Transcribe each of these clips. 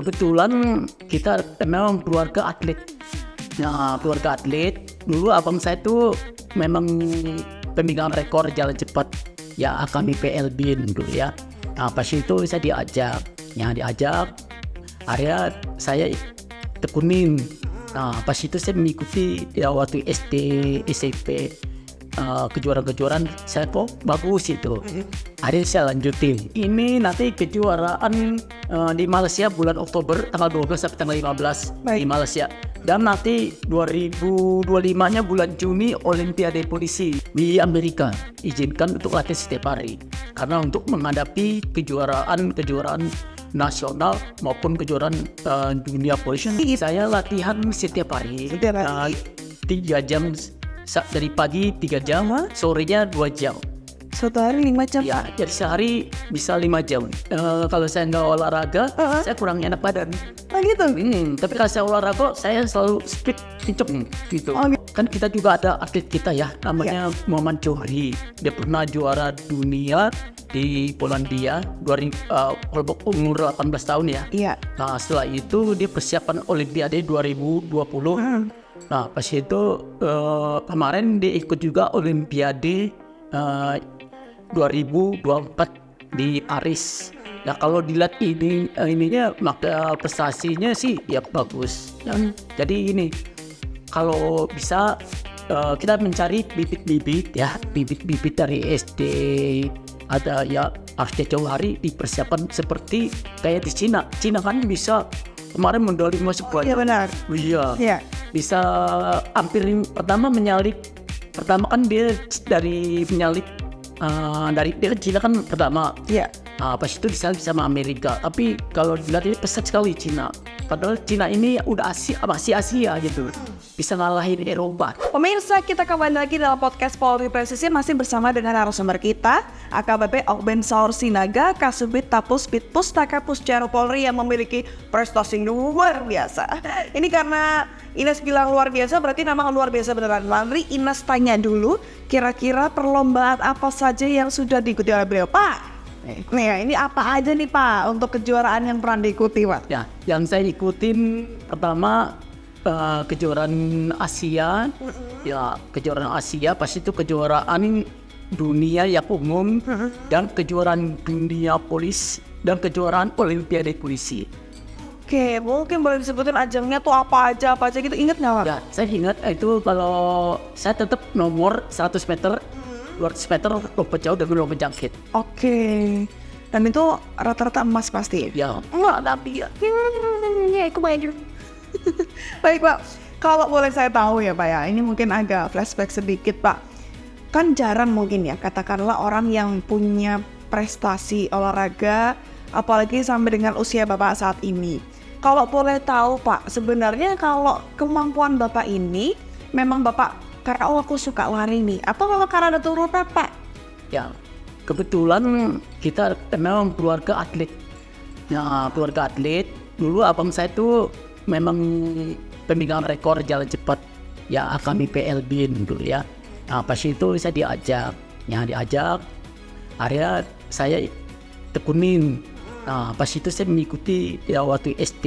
kebetulan kita memang keluarga atlet. Nah, keluarga atlet. Dulu abang saya tuh memang pemegang rekor jalan cepat ya AKBP Elbin dulu ya. Nah, pas itu saya diajak. Akhirnya saya tekunin. Nah, pas itu saya mengikuti ya waktu SD, SMP kejuaraan saya kok bagus itu. Akhirnya saya lanjutin. Ini nanti kejuaraan di Malaysia bulan Oktober tanggal 12 sampai tanggal 15 di Malaysia. Dan nanti 2025-nya bulan Juni Olimpiade Polisi di Amerika. Izinkan untuk latihan setiap hari. Karena untuk menghadapi kejuaraan nasional maupun kejuaraan dunia polisi, saya latihan setiap hari. 3 jam dari pagi 3 jam, sorenya 2 jam. Satu hari 5 jam? Ya, jadi sehari bisa 5 jam. Kalau saya nggak olahraga, saya kurang enak badan. Gitu? Tapi kalau saya olahraga, saya selalu speed kenceng gitu. Kan kita juga ada atlet kita ya, namanya Muhammad Johri. Dia pernah juara dunia di Polandia, kelompok umur 18 tahun ya. Iya. Nah, setelah itu dia persiapan Olimpiade 2020. Nah, pas itu kemarin dia ikut juga Olimpiade 2024 di Paris. Ya kalau dilihat ininya maka prestasinya sih ya bagus. Jadi ini kalau bisa kita mencari bibit-bibit dari SD, ada ya harus jauh hari dipersiapkan seperti kayak di Cina. Cina kan bisa kemarin medali emas banyak. Iya benar. Iya. Bisa hampir pertama kan dia dari menyalip dari dia Cina kan pertama. Iya. Pas itu disalip sama Amerika. Tapi kalau dilihat ini pesat sekali Cina. Padahal Cina ini udah masih Asia gitu. Bisa ngalahin Eropa. Pemirsa, kita kembali lagi dalam podcast Polri Presisi masih bersama dengan narasumber kita, AKBP Okben Saur Sinaga, Kasubit Tapus Pustaka Pusjaro Polri yang memiliki prestasi luar biasa. Ini karena Ines bilang luar biasa, berarti memang luar biasa beneran. Mari Ines tanya dulu, kira-kira perlombaan apa saja yang sudah diikuti oleh beliau, Pak? Nih, ini apa aja nih Pak untuk kejuaraan yang pernah diikuti Pak? Ya, yang saya ikutin pertama kejuaraan Asia, kejuaraan Asia, pas itu kejuaraan dunia yang umum dan kejuaraan dunia polis dan kejuaraan Olimpiade polisi. Oke, mungkin boleh disebutin ajangnya tuh apa aja gitu, inget nggak Pak? Ya, saya ingat itu kalau saya tetap nomor 100 meter, 200 meter lompat jauh dan lompat jangkit. Oke, dan itu rata-rata emas pasti? Ya, enggak tapi ya. Baik Pak, kalau boleh saya tahu ya Pak ya, ini mungkin agak flashback sedikit Pak. Kan jarang mungkin ya, katakanlah orang yang punya prestasi olahraga, apalagi sampai dengan usia Bapak saat ini. Kalau boleh tahu Pak, sebenarnya kalau kemampuan Bapak ini, memang Bapak karena aku suka lari nih, atau memang karena ada turunan Pak? Ya, kebetulan kita memang keluarga atlet. Ya, keluarga atlet. Dulu abang saya tuh memang pemegang rekor jalan cepat ya AKBP Elbin dulu ya. Nah, pas itu saya diajak. Akhirnya saya tekunin. Nah, pas itu saya mengikuti ya waktu SD,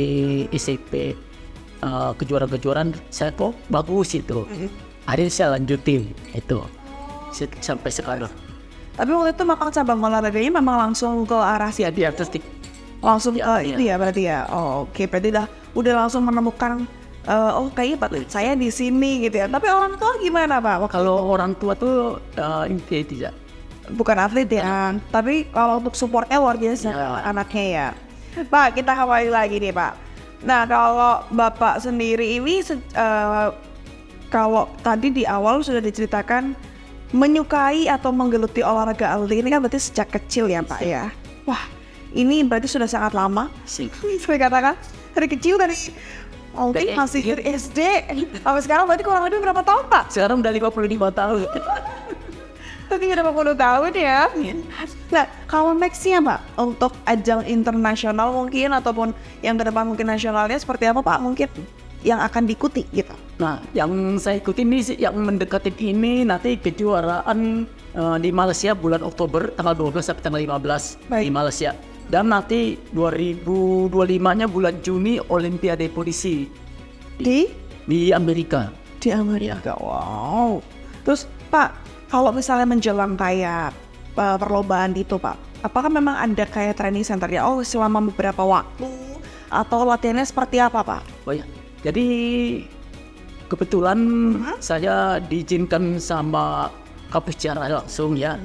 SMP kejuaraan saya kok bagus itu. Akhirnya saya lanjutin itu sampai sekarang. Tapi waktu itu memang cabang olahraganya memang langsung ke arah Di artistik. langsung itu ya berarti ya. Oke, berarti udah langsung menemukan kayaknya saya di sini gitu ya. Tapi orang tua gimana Pak? Kalau orang tua tuh tidak. Bukan atlet ya, tapi kalau untuk supportnya luar biasa anaknya ya. Pak, kita kembali lagi nih Pak. Nah, kalau Bapak sendiri ini kalau tadi di awal sudah diceritakan menyukai atau menggeluti olahraga atletik ini kan berarti sejak kecil ya Pak ya. Wah, ini berarti sudah sangat lama. Saya katakan dari kecil mungkin masih dari SD sampai sekarang berarti kurang lebih berapa tahun Pak? Sekarang udah 55 tahun. Tapi udah 50 tahun ya. Nah, kalau nextnya Pak untuk ajang internasional mungkin ataupun yang ke depan mungkin nasionalnya seperti apa Pak mungkin yang akan diikuti gitu? Nah, yang saya ikuti ini yang mendekatin ini nanti kejuaraan di Malaysia bulan Oktober tanggal 12 sampai tanggal 15 di Malaysia. Dan nanti 2025-nya bulan Juni Olimpiade Polisi di Amerika. Di Amerika. Wow. Terus Pak, kalau misalnya menjelang kayak perlombaan itu Pak, apakah memang ada kayak training center ya? Oh, selama beberapa waktu atau latihannya seperti apa Pak? Oh ya, jadi kebetulan saya diizinkan sama Kapus secara langsung ya.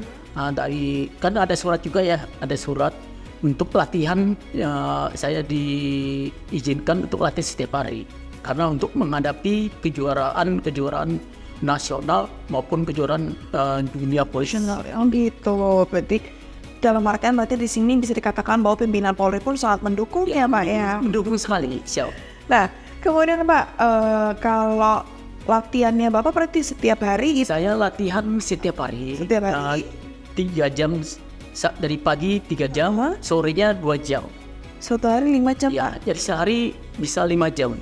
Kan ada surat juga ya, ada surat untuk latihan saya diizinkan untuk latihan setiap hari. Karena untuk menghadapi kejuaraan nasional maupun kejuaraan dunia polisi. Oh gitu, berarti dalam artian berarti di sini bisa dikatakan bahwa pimpinan Polri pun sangat mendukung ya Pak ya. Mendukung sekali, siap. Nah, kemudian Pak, kalau latihannya Bapak berarti setiap hari itu? Saya latihan setiap hari. Setiap hari? 3 jam dari pagi 3 jam, sorenya 2 jam. Satu hari 5 jam Ya, Pak? jadi sehari bisa 5 jam.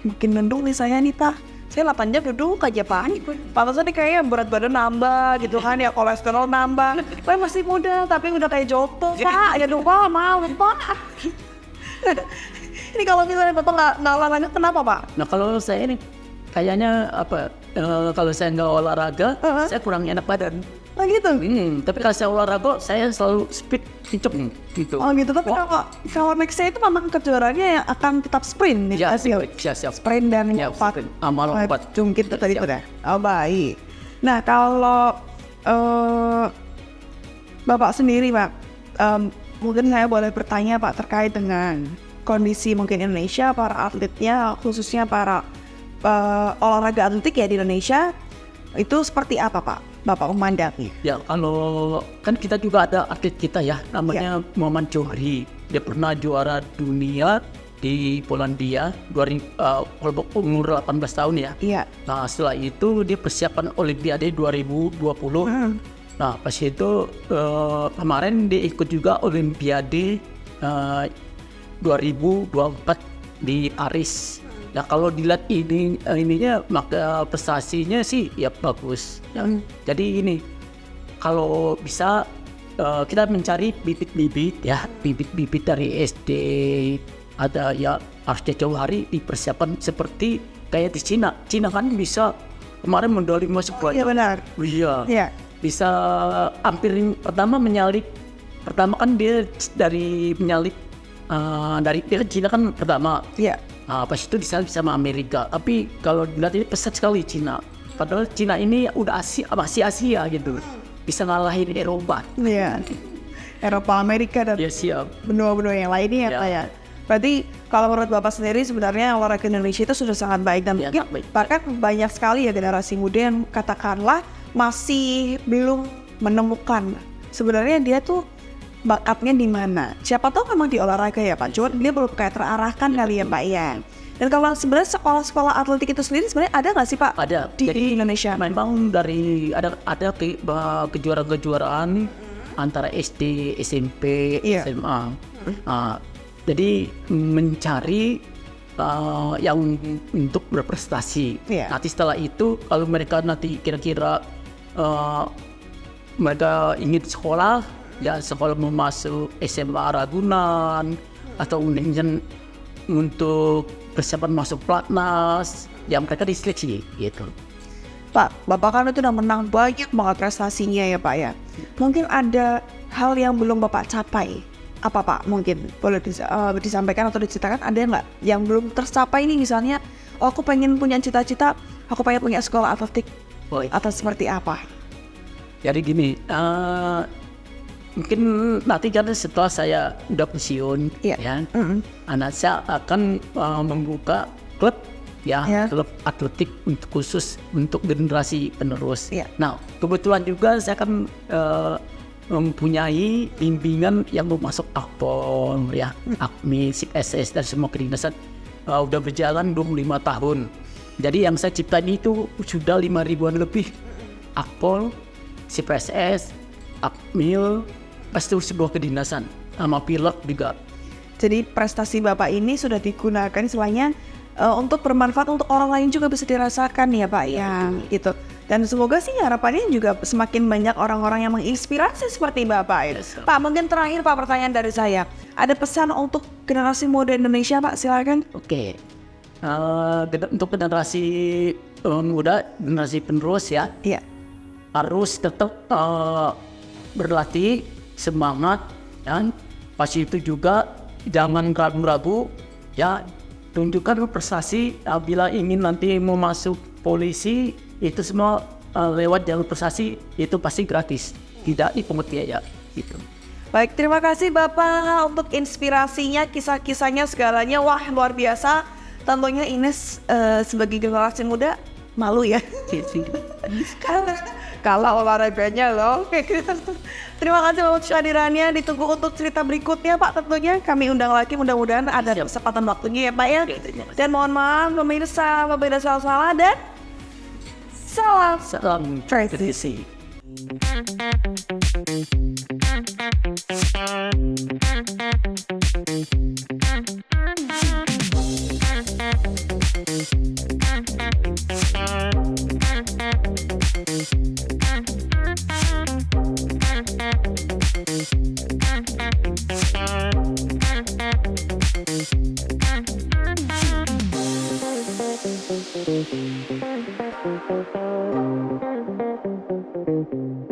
Makin mendung nih saya nih Pak. Saya 8 jam duduk aja Pak. Pantesan nih kayaknya berat badan nambah gitu kan ya, kolesterol nambah. Saya masih muda tapi udah kayak joto Pak. Ya lupa mau Pak. Ini kalau misalnya Bapak nggak olahraga kenapa Pak? Nah kalau saya ini kayaknya kalau saya nggak olahraga, saya kurang enak badan. Oh gitu? Tapi kalau saya olahraga, saya selalu speed kenceng gitu. Oh gitu, tapi kalau next saya itu memang kejuaraannya yang akan tetap sprint nih. Ya, siap. Sprint dan Ya, lompat. lompat. Jungkit tadi itu dah. Oh baik. Nah kalau Bapak sendiri Pak, mungkin saya boleh bertanya Pak terkait dengan kondisi mungkin Indonesia, para atletnya, khususnya para olahraga atletik ya di Indonesia, itu seperti apa Pak? Bapak memandangnya? Ya kalau kan kita juga ada atlet kita ya, namanya Muhammad Johri. Dia pernah juara dunia di Polandia, kelompok umur 18 tahun ya. Iya. Nah setelah itu dia persiapan Olimpiade 2020. Nah pas itu kemarin dia ikut juga Olimpiade 2024 di Paris. Nah kalau dilihat ininya maka prestasinya sih ya bagus. Jadi ini kalau bisa kita mencari bibit-bibit dari SD, ada ya harus jauh hari dipersiapkan seperti kayak di Cina. Cina kan bisa kemarin medali masuk banyak. Iya benar. Iya. Bisa hampir pertama kan dia dari menyalip dari Cina kan pertama. Iya. Pas itu disalip sama Amerika. Tapi kalau dilihat ini pesat sekali Cina. Padahal Cina ini udah masih Asia gitu. Bisa ngalahin Eropa. Iya. Eropa, Amerika dan benua-benua yang lainnya ya Pak ya. Berarti kalau menurut Bapak sendiri sebenarnya olahraga Indonesia itu sudah sangat baik dan bahkan banyak sekali ya generasi muda yang katakanlah masih belum menemukan sebenarnya dia tuh bakatnya di mana. Siapa tahu memang di olahraga ya Pak, cuma dia belum kayak terarahkan kali ya Pak ya. Dan kalau sebenarnya sekolah-sekolah atletik itu sendiri sebenarnya ada nggak sih Pak? Ada di Indonesia. Memang dari ada kejuaraan antara SD, SMP, SMA. Jadi mencari yang untuk berprestasi. Nanti setelah itu kalau mereka nanti kira-kira mereka ingin sekolah mau masuk SMA Ragunan atau untuk persiapan masuk Platnas, ya mereka diseleksi gitu. Pak, Bapak kan itu udah menang banyak banget prestasinya ya Pak ya. Mungkin ada hal yang belum Bapak capai. Apa Pak? Mungkin boleh disampaikan atau diceritakan, ada nggak yang belum tercapai nih misalnya, aku pengen punya cita-cita, aku pengen punya sekolah atletik. Atau seperti apa? Jadi gini, mungkin nanti karena setelah saya udah pensiun, anak saya akan membuka klub, klub atletik khusus untuk generasi penerus. Nah, kebetulan juga saya akan mempunyai bimbingan yang mau masuk Akpol, Akmi, SIPSS dan semua kedinasan udah berjalan 25 tahun. Jadi yang saya ciptain itu sudah 5.000-an lebih Akpol, SIPSS, Akmil, pasti sebuah kedinasan sama pilot juga. Jadi prestasi Bapak ini sudah digunakan istilahnya untuk bermanfaat untuk orang lain juga bisa dirasakan ya Pak ya gitu. Dan semoga sih harapannya juga semakin banyak orang-orang yang menginspirasi seperti Bapak ya. Yes, sir. Pak, mungkin terakhir Pak pertanyaan dari saya, ada pesan untuk generasi muda Indonesia Pak, silakan. Oke. Untuk generasi muda, generasi penerus ya, Iya. harus tetap berlatih, semangat, dan pas itu juga jangan ragu-ragu ya, tunjukkan prestasi. Bila ingin nanti mau masuk polisi, itu semua lewat jalur prestasi, itu pasti gratis, tidak dipungut biaya gitu. Baik, terima kasih Bapak untuk inspirasinya, kisah-kisahnya, segalanya. Wah, luar biasa. Tentunya Ines sebagai generasi muda malu ya. Kalah olahraganya loh. Terima kasih Bapak kehadirannya. Ditunggu untuk cerita berikutnya Pak. Tentunya kami undang lagi, mudah-mudahan ada kesempatan waktunya ya Pak ya. Dan mohon maaf pemirsa, apabila salah-salah, dan Salam Tracy. Thank you.